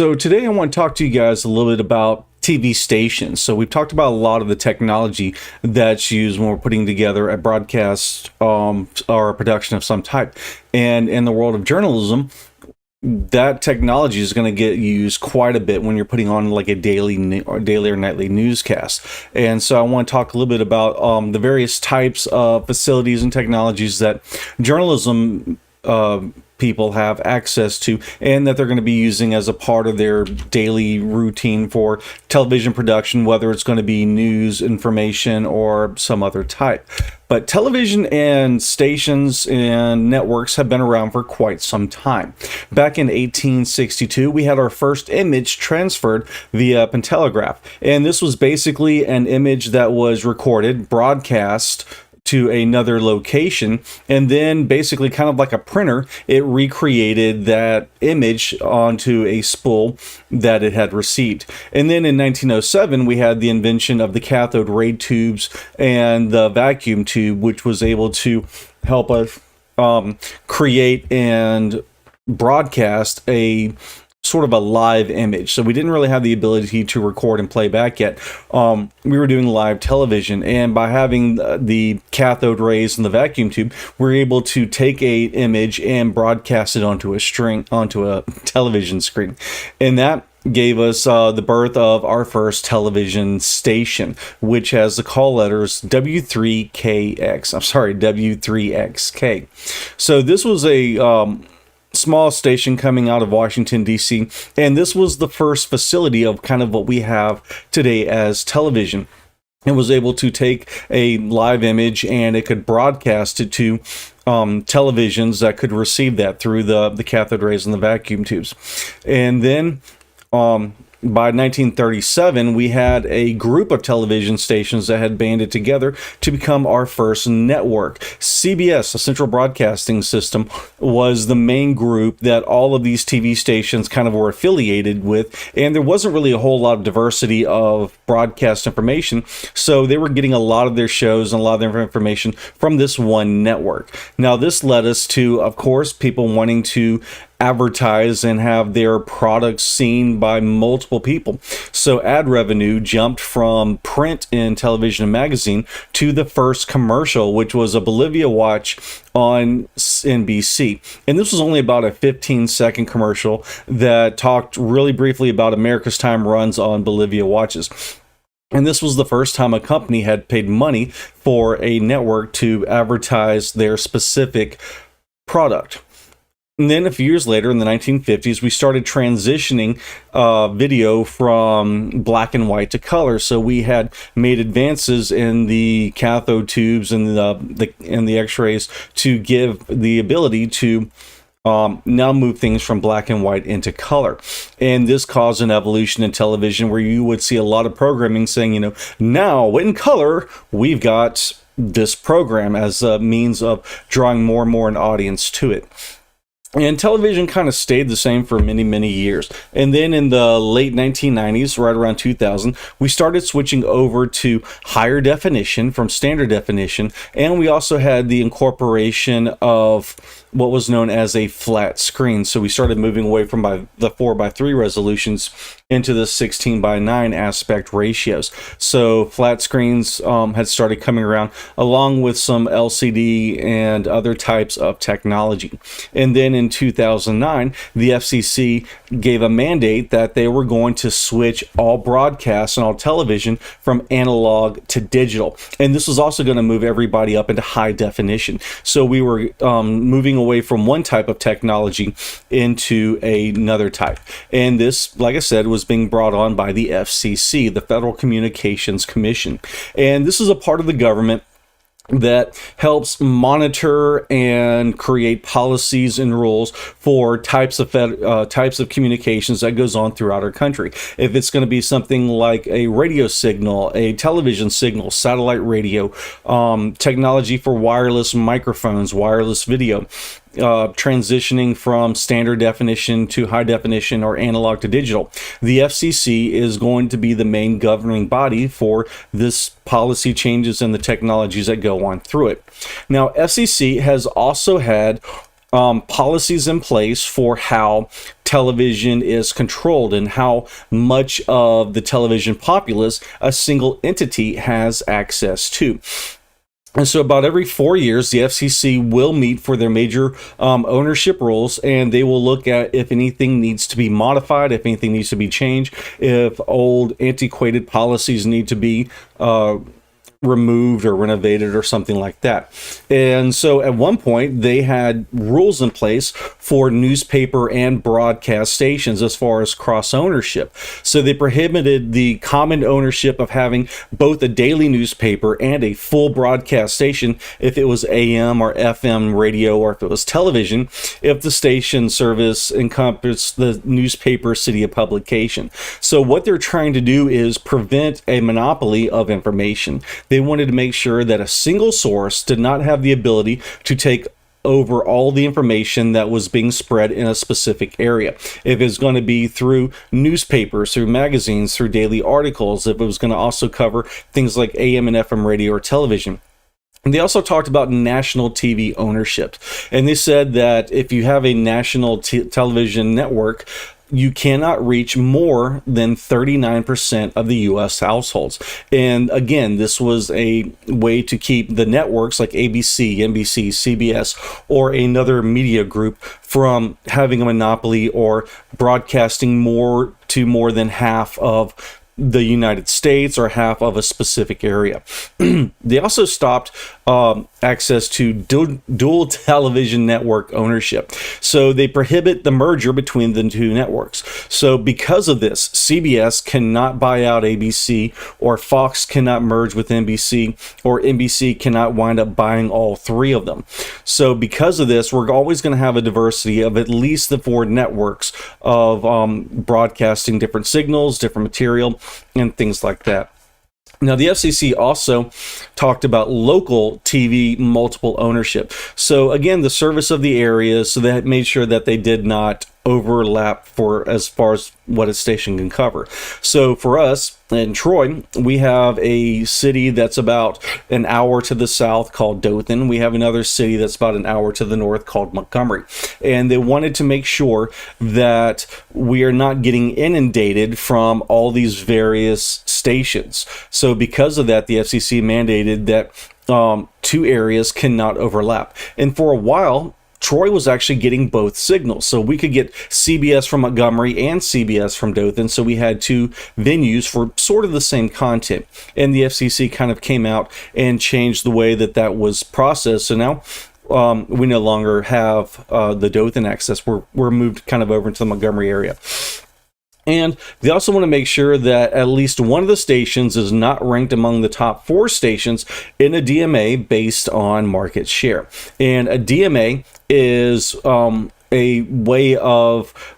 So today I want to talk to you guys a little bit about TV stations. So we've talked about a lot of the technology that's used when we're putting together a broadcast or a production of some type. And in the world of journalism, that technology is going to get used quite a bit when you're putting on like a daily or nightly newscast. And so I want to talk a little bit about the various types of facilities and technologies that journalism people have access to, and that they're going to be using as a part of their daily routine for television production, whether it's going to be news, information, or some other type. But television and stations and networks have been around for quite some time. Back in 1862, we had our first image transferred via pantelegraph. And this was basically an image that was recorded, broadcast to another location, and then basically kind of like a printer, it recreated that image onto a spool that it had received. And then in 1907, we had the invention of the cathode ray tubes and the vacuum tube, which was able to help us create and broadcast a sort of a live image. So we didn't really have the ability to record and play back yet. We were doing live television, and by having the cathode rays and the vacuum tube, we're able to take a image and broadcast it onto a television screen. And that gave us the birth of our first television station, which has the call letters W3KX. I'm sorry, W3XK. So this was a small station coming out of Washington, D.C., and this was the first facility of kind of what we have today as television. It was able to take a live image and it could broadcast it to televisions that could receive that through the cathode rays and the vacuum tubes. And then by 1937, we had a group of television stations that had banded together to become our first network. CBS, the Central Broadcasting System, was the main group that all of these TV stations kind of were affiliated with, and there wasn't really a whole lot of diversity of broadcast information, so they were getting a lot of their shows and a lot of their information from this one network. Now, this led us to, of course, people wanting to advertise and have their products seen by multiple people. So ad revenue jumped from print in television and magazine to the first commercial, which was a Bolivia watch on NBC. And this was only about a 15-second commercial that talked really briefly about America's time runs on Bolivia watches. And this was the first time a company had paid money for a network to advertise their specific product. And then a few years later, in the 1950s, we started transitioning video from black and white to color. So we had made advances in the cathode tubes and the X-rays to give the ability to now move things from black and white into color. And this caused an evolution in television where you would see a lot of programming saying, now in color, we've got this program as a means of drawing more and more an audience to it. And television kind of stayed the same for many, many years. And then in the late 1990s, right around 2000, we started switching over to higher definition from standard definition. And we also had the incorporation of what was known as a flat screen. So we started moving away from the 4:3 resolutions into the 16:9 aspect ratios. So flat screens had started coming around along with some LCD and other types of technology. And then in 2009, the FCC gave a mandate that they were going to switch all broadcasts and all television from analog to digital. And this was also going to move everybody up into high definition. So we were moving away from one type of technology into another type. And this, like I said, was being brought on by the FCC, the Federal Communications Commission. And this is a part of the government that helps monitor and create policies and rules for types of communications that goes on throughout our country. If it's going to be something like a radio signal, a television signal, satellite radio, technology for wireless microphones, wireless video, transitioning from standard definition to high definition or analog to digital. The FCC is going to be the main governing body for this policy changes and the technologies that go on through it. Now, FCC has also had policies in place for how television is controlled and how much of the television populace a single entity has access to. And so about every 4 years, the FCC will meet for their major ownership rules, and they will look at if anything needs to be modified, if anything needs to be changed, if old antiquated policies need to be removed or renovated or something like that. And so at one point they had rules in place for newspaper and broadcast stations as far as cross ownership. So they prohibited the common ownership of having both a daily newspaper and a full broadcast station if it was AM or FM radio, or if it was television, if the station service encompassed the newspaper city of publication. So what they're trying to do is prevent a monopoly of information. They wanted to make sure that a single source did not have the ability to take over all the information that was being spread in a specific area. If it's going to be through newspapers, through magazines, through daily articles, if it was going to also cover things like AM and FM radio or television. And they also talked about national TV ownership. And they said that if you have a national television network, you cannot reach more than 39% of the U.S. households. And again, this was a way to keep the networks like ABC, NBC, CBS, or another media group from having a monopoly or broadcasting more than half of the United States or half of a specific area. They also stopped access to dual television network ownership. So they prohibit the merger between the two networks. So because of this, CBS cannot buy out ABC, or Fox cannot merge with NBC, or NBC cannot wind up buying all three of them. So because of this, we're always going to have a diversity of at least the 4 networks of broadcasting different signals, different material, and things like that. Now, the FCC also talked about local TV multiple ownership. So again, the service of the area, so they made sure that they did not overlap for as far as what a station can cover. So for us in Troy, we have a city that's about an hour to the south called Dothan. We have another city that's about an hour to the north called Montgomery. And they wanted to make sure that we are not getting inundated from all these various stations. So because of that, the FCC mandated that 2 areas cannot overlap. And for a while, Troy was actually getting both signals. So we could get CBS from Montgomery and CBS from Dothan. So we had 2 venues for sort of the same content. And the FCC kind of came out and changed the way that that was processed. So now we no longer have the Dothan access. We're moved kind of over into the Montgomery area. And they also want to make sure that at least one of the stations is not ranked among the top 4 stations in a DMA based on market share. And a DMA is a way of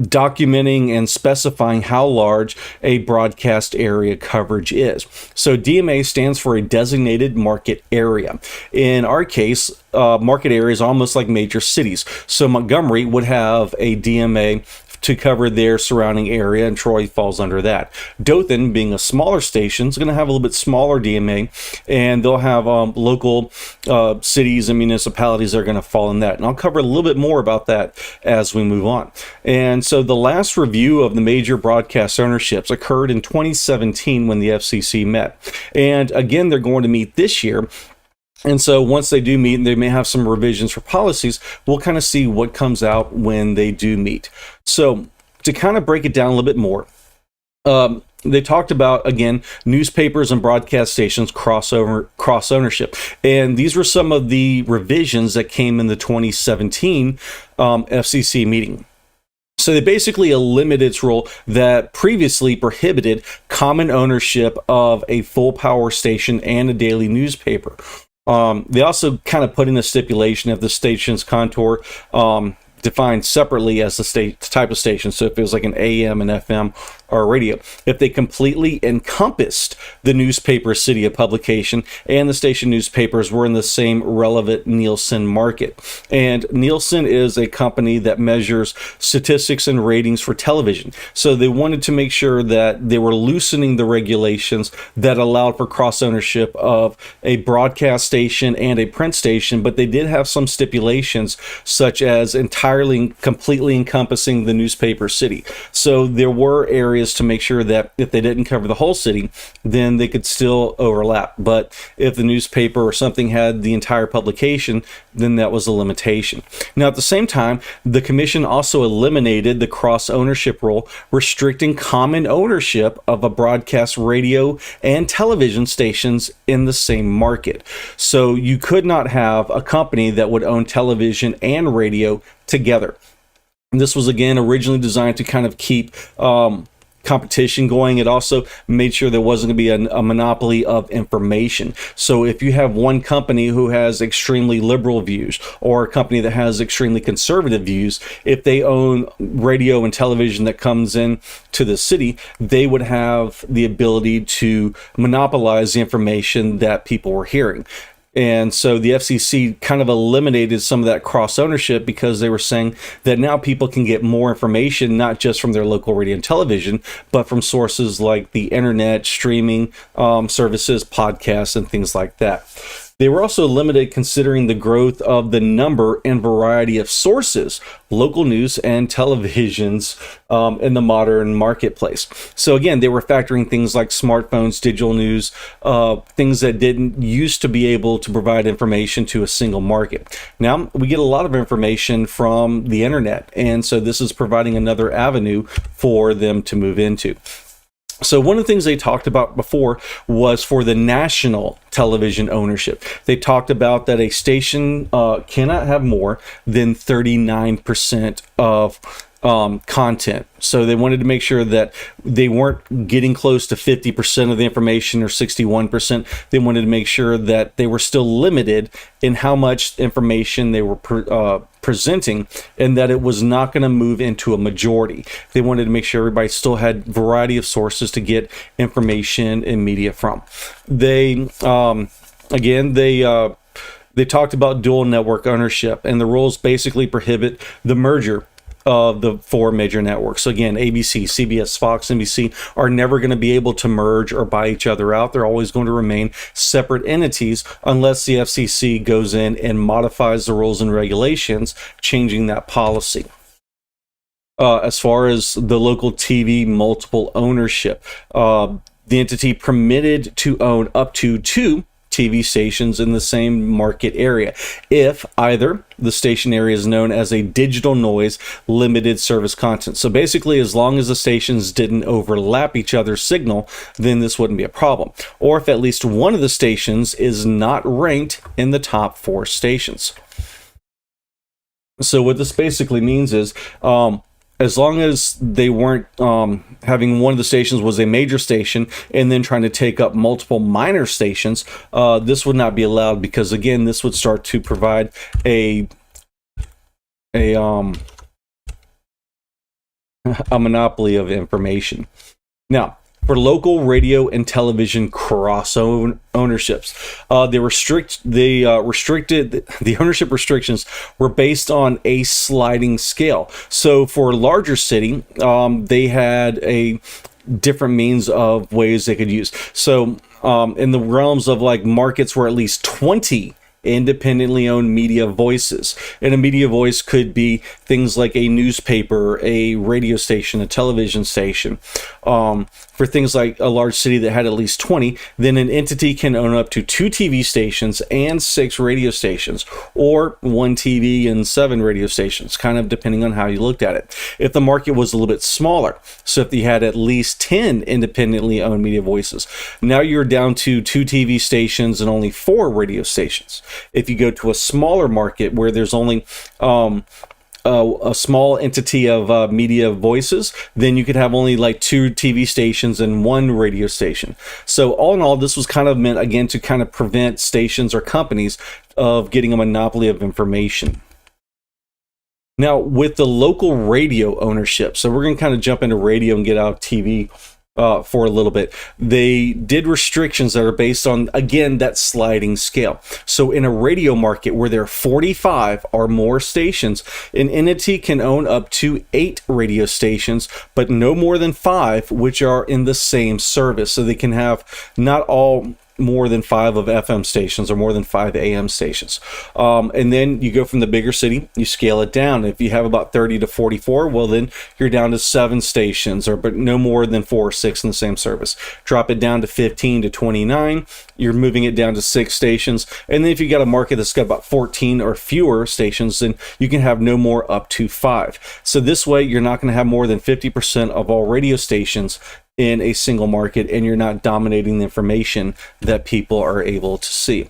documenting and specifying how large a broadcast area coverage is. So DMA stands for a designated market area. In our case, market area is almost like major cities. So Montgomery would have a DMA to cover their surrounding area, and Troy falls under that. Dothan, being a smaller station, is going to have a little bit smaller DMA, and they'll have local cities and municipalities that are going to fall in that. And I'll cover a little bit more about that as we move on. And so the last review of the major broadcast ownerships occurred in 2017 when the FCC met. And again, they're going to meet this year. And so once they do meet, and they may have some revisions for policies, we'll kind of see what comes out when they do meet. So to kind of break it down a little bit more, they talked about, again, newspapers and broadcast stations cross ownership. And these were some of the revisions that came in the 2017 FCC meeting. So they basically eliminated its rule that previously prohibited common ownership of a full power station and a daily newspaper. They also kind of put in a stipulation of the station's contour defined separately as the type of station. So if it was like an AM and FM or radio if they completely encompassed the newspaper city of publication and the station newspapers were in the same relevant Nielsen market. And Nielsen is a company that measures statistics and ratings for television. So they wanted to make sure that they were loosening the regulations that allowed for cross ownership of a broadcast station and a print station, but they did have some stipulations such as entirely completely encompassing the newspaper city. So there were areas to make sure that if they didn't cover the whole city, then they could still overlap. But if the newspaper or something had the entire publication, then that was a limitation. Now, at the same time, the commission also eliminated the cross ownership rule, restricting common ownership of a broadcast radio and television stations in the same market. So you could not have a company that would own television and radio together. This was, again, originally designed to kind of keep competition going. It also made sure there wasn't going to be a monopoly of information. So if you have one company who has extremely liberal views or a company that has extremely conservative views, if they own radio and television that comes in to the city, they would have the ability to monopolize the information that people were hearing. And so the FCC kind of eliminated some of that cross ownership because they were saying that now people can get more information, not just from their local radio and television, but from sources like the internet, streaming services, podcasts, and things like that. They were also limited considering the growth of the number and variety of sources, local news and televisions in the modern marketplace. So again, they were factoring things like smartphones, digital news, things that didn't used to be able to provide information to a single market. Now we get a lot of information from the internet, and so this is providing another avenue for them to move into. So one of the things they talked about before was for the national television ownership. They talked about that a station cannot have more than 39% of content. So they wanted to make sure that they weren't getting close to 50% of the information or 61%. They wanted to make sure that they were still limited in how much information they were presenting, and that it was not going to move into a majority. They wanted to make sure everybody still had variety of sources to get information and media from. They talked about dual network ownership, and the rules basically prohibit the merger of the four major networks. So again, ABC, CBS, Fox, NBC are never going to be able to merge or buy each other out. They're always going to remain separate entities unless the FCC goes in and modifies the rules and regulations, changing that policy. As far as the local TV multiple ownership, the entity permitted to own up to 2 TV stations in the same market area if either the station area is known as a digital noise limited service content. So basically, as long as the stations didn't overlap each other's signal, then this wouldn't be a problem. Or if at least one of the stations is not ranked in the top 4 stations. So what this basically means is as long as they weren't having one of the stations was a major station and then trying to take up multiple minor stations, this would not be allowed, because again, this would start to provide a monopoly of information. Now, for local radio and television cross ownerships, the ownership restrictions were based on a sliding scale. So for a larger city, they had a different means of ways they could use. So in the realms of like markets where at least 20 independently owned media voices, and a media voice could be things like a newspaper, a radio station, a television station. For things like a large city that had at least 20, then an entity can own up to 2 TV stations and 6 radio stations, or 1 TV and 7 radio stations, kind of depending on how you looked at it. If the market was a little bit smaller, so if you had at least 10 independently owned media voices, now you're down to 2 TV stations and only 4 radio stations. If you go to a smaller market where there's only a small entity of media voices, then you could have only like 2 TV stations and 1 radio station. So all in all, this was kind of meant, again, to kind of prevent stations or companies of getting a monopoly of information. Now, with the local radio ownership, so we're going to kind of jump into radio and get out of TV for a little bit. They did restrictions that are based on, again, that sliding scale. So in a radio market where there are 45 or more stations, an entity can own up to 8 radio stations, but no more than 5 which are in the same service. So they can have not all more than 5 of FM stations or more than 5 AM stations. And then you go from the bigger city, you scale it down. If you have about 30 to 44, well, then you're down to 7 stations, but no more than 4 or 6 in the same service. Drop it down to 15 to 29, you're moving it down to 6 stations. And then if you got a market that's got about 14 or fewer stations, then you can have no more up to 5. So this way, you're not going to have more than 50% of all radio stations in a single market, and you're not dominating the information that people are able to see.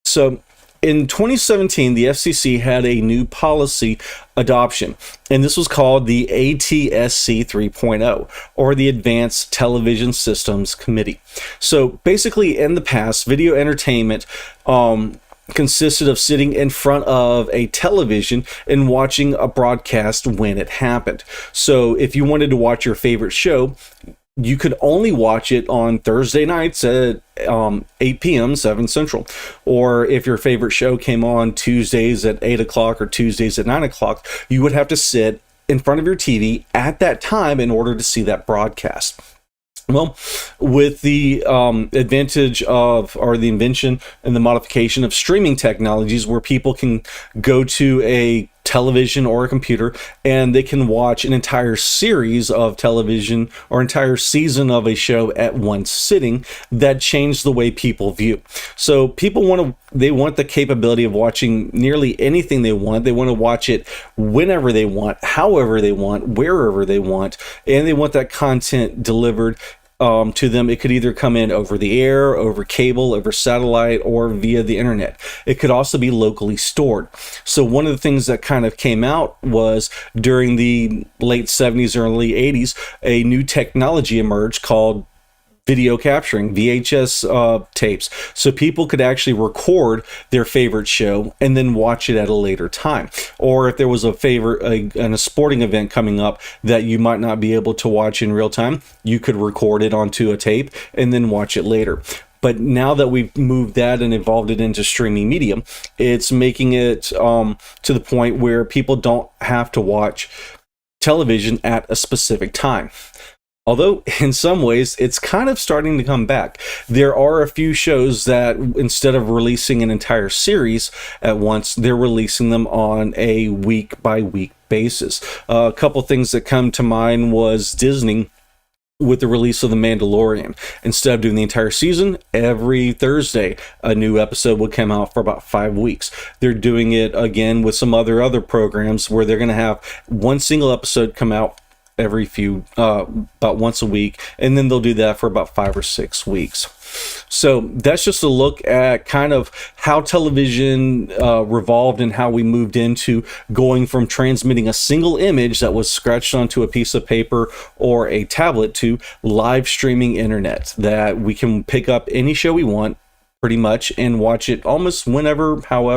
So in 2017, the FCC had a new policy adoption, and this was called the ATSC 3.0, or the Advanced Television Systems Committee. So basically, in the past, video entertainment consisted of sitting in front of a television and watching a broadcast when it happened. So if you wanted to watch your favorite show, you could only watch it on Thursday nights at 8 p.m., 7 Central. Or if your favorite show came on Tuesdays at 8 o'clock or Tuesdays at 9 o'clock, you would have to sit in front of your TV at that time in order to see that broadcast. Well, with the advantage of, or the invention and the modification of streaming technologies, where people can go to a television or a computer and they can watch an entire series of television or entire season of a show at one sitting, that changed the way people view. So people want the capability of watching nearly anything they want. They want to watch it whenever they want, however they want, wherever they want, and they want that content delivered to them. It could either come in over the air, over cable, over satellite, or via the internet. It could also be locally stored. So one of the things that kind of came out was during the late 70s, early 80s, a new technology emerged called video capturing, VHS tapes. So people could actually record their favorite show and then watch it at a later time. Or if there was a sporting event coming up that you might not be able to watch in real time, you could record it onto a tape and then watch it later. But now that we've moved that and evolved it into streaming medium, it's making it to the point where people don't have to watch television at a specific time. Although in some ways it's kind of starting to come back. There are a few shows that instead of releasing an entire series at once, they're releasing them on a week by week basis. A couple things that come to mind was Disney with the release of The Mandalorian. Instead of doing the entire season, every Thursday a new episode will come out for about 5 weeks. They're doing it again with some other programs where they're going to have one single episode come out every about once a week, and then they'll do that for about 5 or 6 weeks. So that's just a look at kind of how television revolved and how we moved into going from transmitting a single image that was scratched onto a piece of paper or a tablet to live streaming internet, that we can pick up any show we want pretty much and watch it almost whenever, however